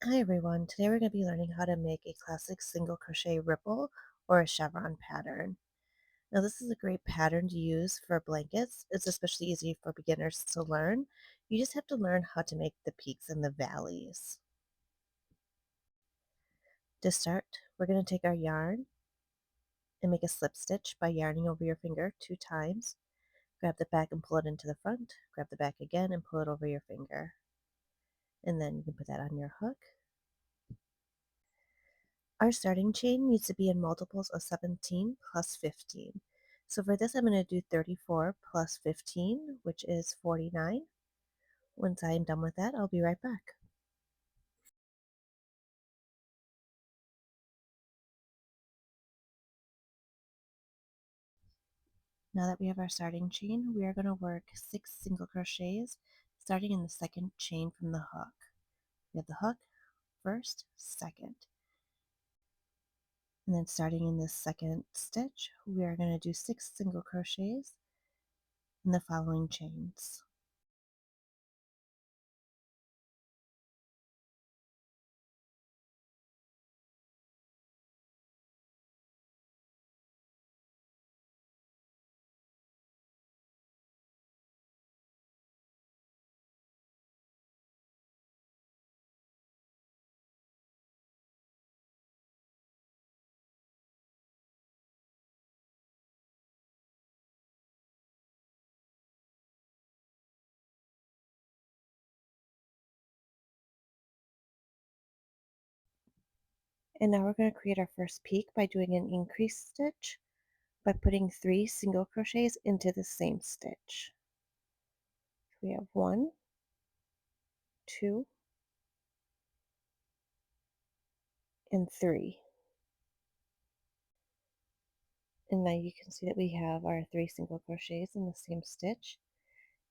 Hi everyone, today we're going to be learning how to make a classic single crochet ripple or a chevron pattern. Now this is a great pattern to use for blankets. It's especially easy for beginners to learn. You just have to learn how to make the peaks and the valleys. To start, we're going to take our yarn and make a slip stitch by yarning over your finger 2 times. Grab the back and pull it into the front. Grab the back again and pull it over your finger. And then you can put that on your hook. Our starting chain needs to be in multiples of 17 plus 15. So for this, I'm going to do 34 plus 15, which is 49. Once I am done with that, I'll be right back. Now that we have our starting chain, we are going to work 6 single crochets starting in the second chain from the hook. We have the hook, first, second. And then starting in this second stitch, we are going to do 6 single crochets in the following chains. And now we're going to create our first peak by doing an increase stitch by putting 3 single crochets into the same stitch. We have 1, 2, and 3. And now you can see that we have our 3 single crochets in the same stitch.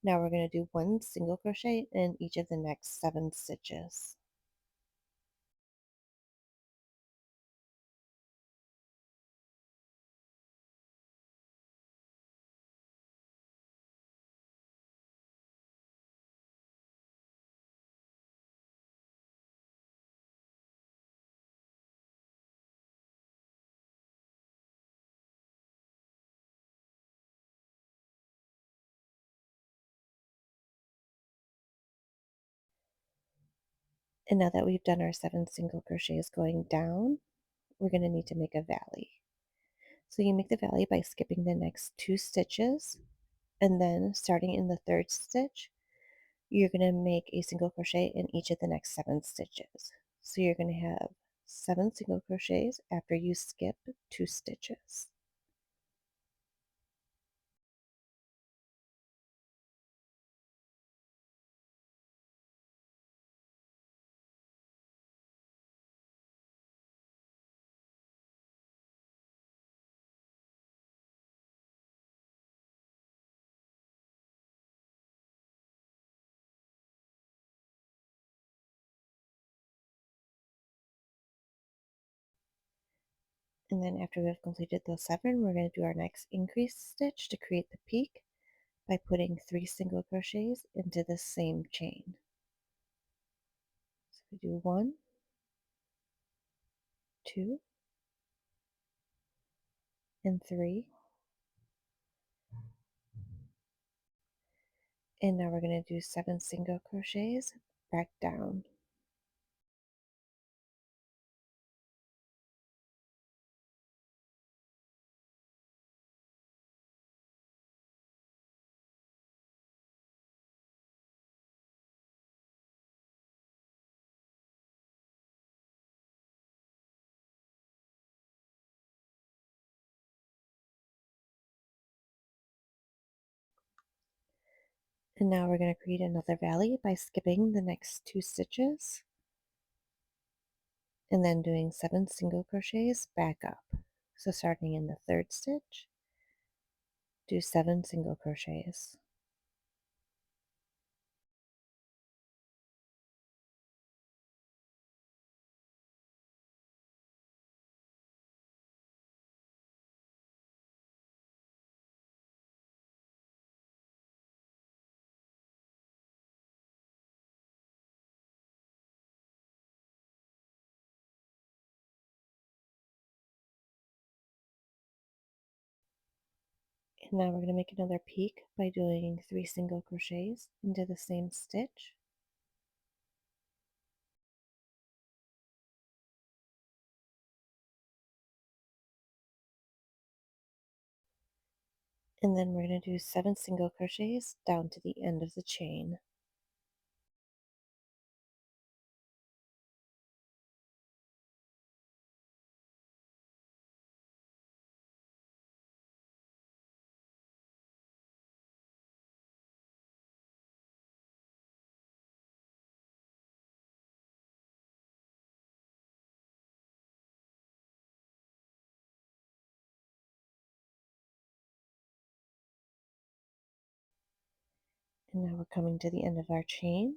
Now we're going to do 1 single crochet in each of the next 7 stitches. And now that we've done our 7 single crochets going down, we're going to need to make a valley. So you make the valley by skipping the next 2 stitches, and then starting in the 3rd stitch, you're going to make a single crochet in each of the next 7 stitches. So you're going to have 7 single crochets after you skip 2 stitches. And then after we've completed those 7, we're going to do our next increase stitch to create the peak by putting 3 single crochets into the same chain. So we do 1, 2, and 3. And now we're going to do 7 single crochets back down. And now we're going to create another valley by skipping the next 2 stitches and then doing 7 single crochets back up. So starting in the 3rd stitch, do 7 single crochets. Now we're going to make another peak by doing 3 single crochets into the same stitch. And then we're going to do 7 single crochets down to the end of the chain. And now we're coming to the end of our chain.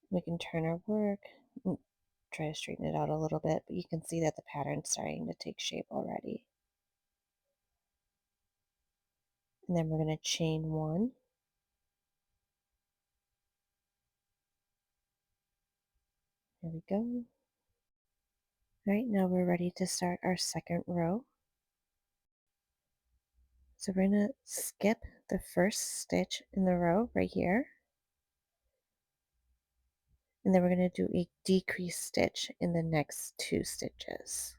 We can turn our work and try to straighten it out a little bit, but you can see that the pattern's starting to take shape already. And then we're going to chain 1. There we go. All right, now we're ready to start our second row. So we're going to skip the first stitch in the row right here. And then we're going to do a decrease stitch in the next 2 stitches.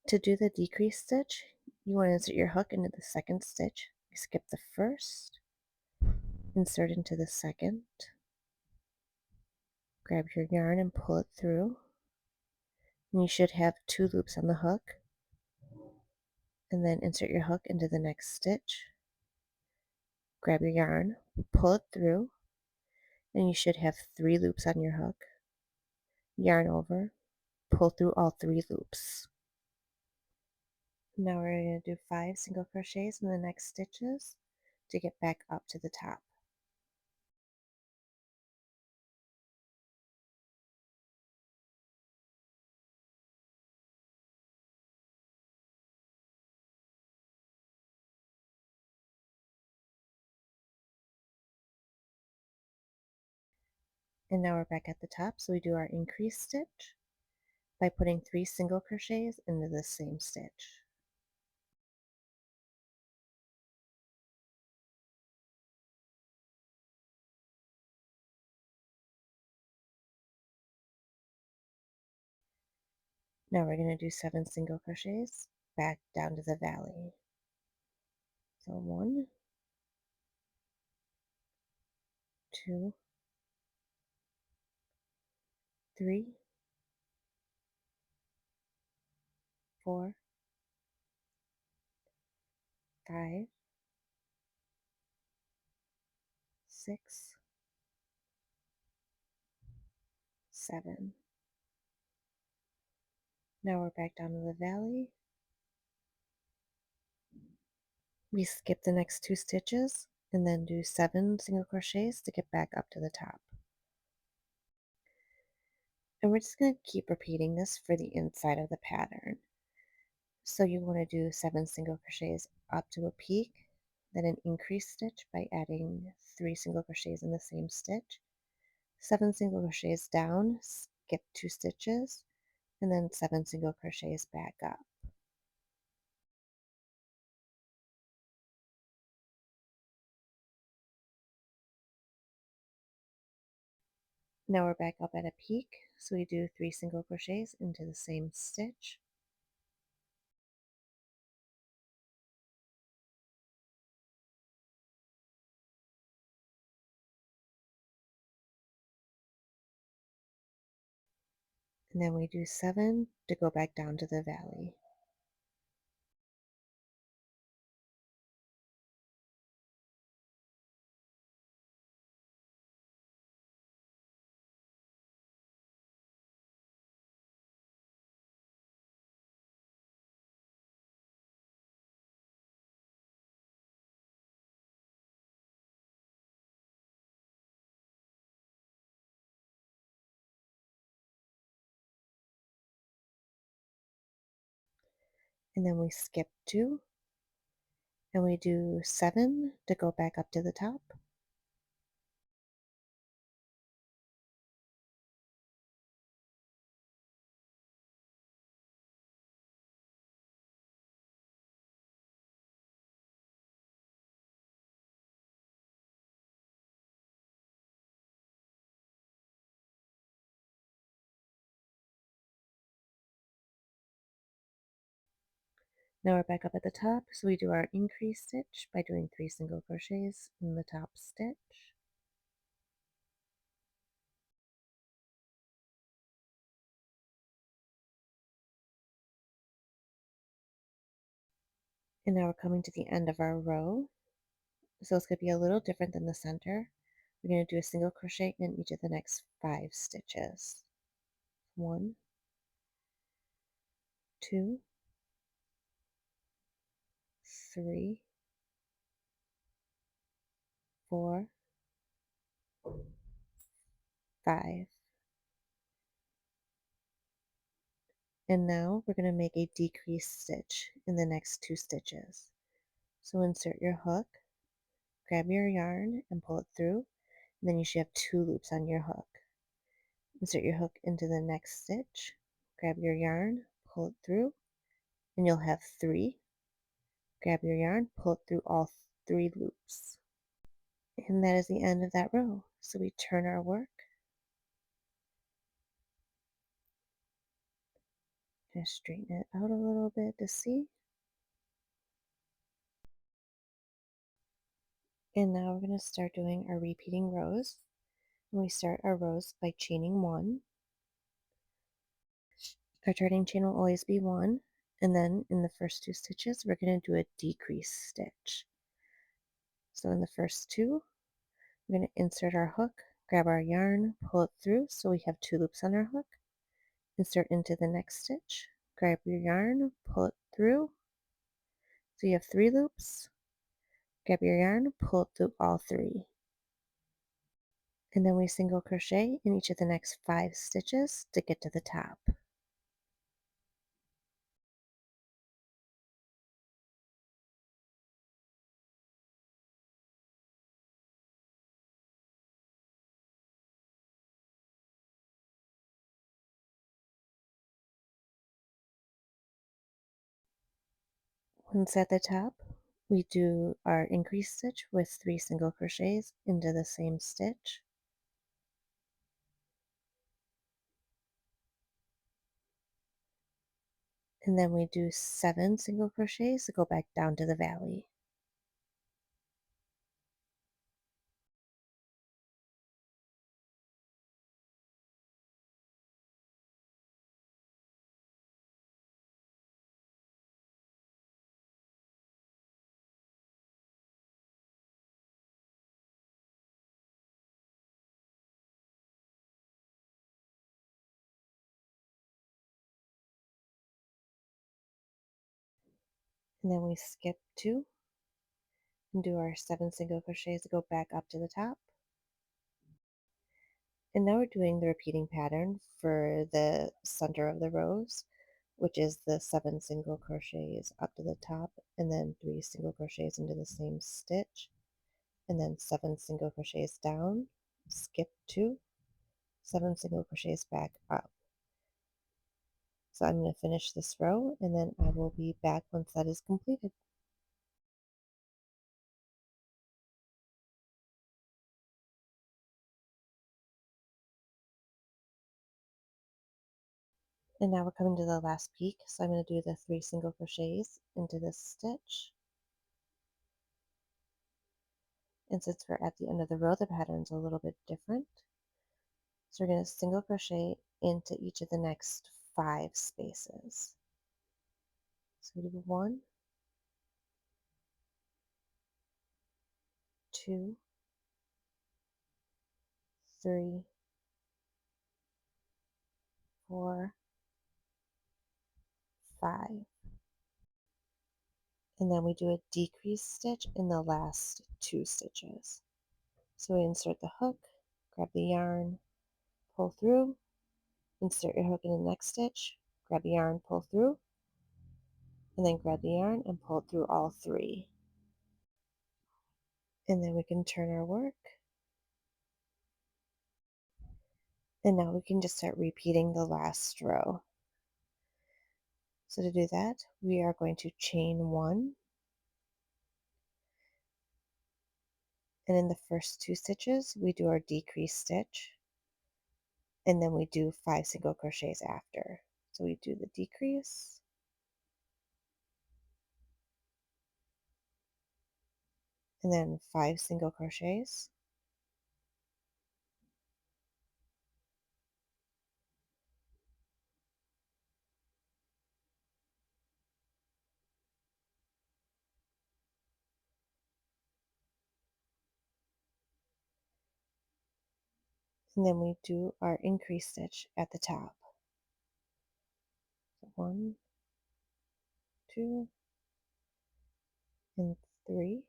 To do the decrease stitch, you want to insert your hook into the second stitch. You skip the first, insert into the second, grab your yarn and pull it through. And you should have 2 loops on the hook. And then insert your hook into the next stitch, grab your yarn, pull it through, and you should have 3 loops on your hook. Yarn over, pull through all 3 loops. Now we're going to do 5 single crochets in the next stitches to get back up to the top. And now we're back at the top, so we do our increase stitch by putting 3 single crochets into the same stitch. Now we're going to do 7 single crochets back down to the valley. So 1, 2, 3, 4, 5, 6, 7. Now we're back down to the valley. We skip the next 2 stitches and then do 7 single crochets to get back up to the top. And we're just going to keep repeating this for the inside of the pattern. So you want to do 7 single crochets up to a peak, then an increase stitch by adding 3 single crochets in the same stitch, 7 single crochets down, skip 2 stitches, and then 7 single crochets back up. Now we're back up at a peak, so we do 3 single crochets into the same stitch. And then we do 7 to go back down to the valley. And then we skip 2, and we do 7 to go back up to the top. Now we're back up at the top, so we do our increase stitch by doing 3 single crochets in the top stitch. And now we're coming to the end of our row. So it's going to be a little different than the center. We're going to do a single crochet in each of the next 5 stitches. 1, 2, 3, 4, 5. And now we're going to make a decrease stitch in the next 2 stitches. So insert your hook, grab your yarn and pull it through, and then you should have 2 loops on your hook. Insert your hook into the next stitch, grab your yarn, pull it through, and you'll have 3. Grab your yarn, pull it through all 3 loops. And that is the end of that row. So we turn our work, just straighten it out a little bit to see. And now we're going to start doing our repeating rows. And we start our rows by chaining 1. Our turning chain will always be 1. And then in the first 2 stitches, we're going to do a decrease stitch. So in the first 2, we're going to insert our hook, grab our yarn, pull it through so we have 2 loops on our hook. Insert into the next stitch, grab your yarn, pull it through so you have 3 loops. Grab your yarn, pull it through all 3. And then we single crochet in each of the next 5 stitches to get to the top. Once at the top, we do our increase stitch with 3 single crochets into the same stitch. And then we do 7 single crochets to go back down to the valley. And then we skip 2 and do our 7 single crochets to go back up to the top. And now we're doing the repeating pattern for the center of the rows, which is the 7 single crochets up to the top and then 3 single crochets into the same stitch, and then 7 single crochets down, skip 2, 7 single crochets back up. So I'm going to finish this row and then I will be back once that is completed. And now we're coming to the last peak, so I'm going to do the 3 single crochets into this stitch. And since we're at the end of the row, the pattern's a little bit different. So we're going to single crochet into each of the next 5 spaces. So we do 1, 2, 3, 4, 5. And then we do a decrease stitch in the last 2 stitches. So we insert the hook, grab the yarn, pull through, insert your hook in the next stitch, grab the yarn, pull through, and then grab the yarn and pull it through all 3. And then we can turn our work. And now we can just start repeating the last row. So to do that, we are going to chain 1. And in the first 2 stitches, we do our decrease stitch. And then we do 5 single crochets after. So we do the decrease, and then 5 single crochets, and then we do our increase stitch at the top. So 1, 2, and 3.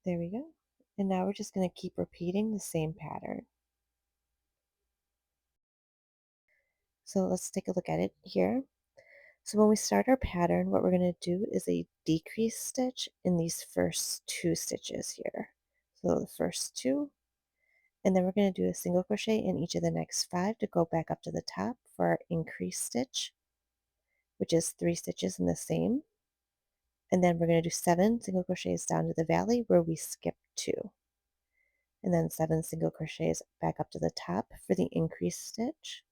There we go. And now we're just going to keep repeating the same pattern. So let's take a look at it here. So when we start our pattern, what we're going to do is a decrease stitch in these first 2 stitches here. So the first 2, and then we're going to do a single crochet in each of the next 5 to go back up to the top for our increase stitch, which is 3 stitches in the same. And then we're going to do 7 single crochets down to the valley where we skip 2. And then 7 single crochets back up to the top for the increase stitch.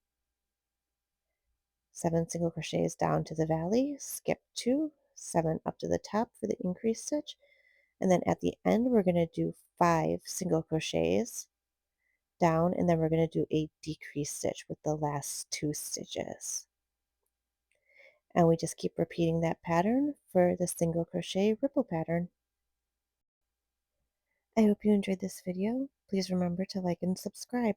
7 single crochets down to the valley, skip 2, 7 up to the top for the increase stitch, and then at the end we're going to do 5 single crochets down, and then we're going to do a decrease stitch with the last 2 stitches. And we just keep repeating that pattern for the single crochet ripple pattern. I hope you enjoyed this video. Please remember to like and subscribe.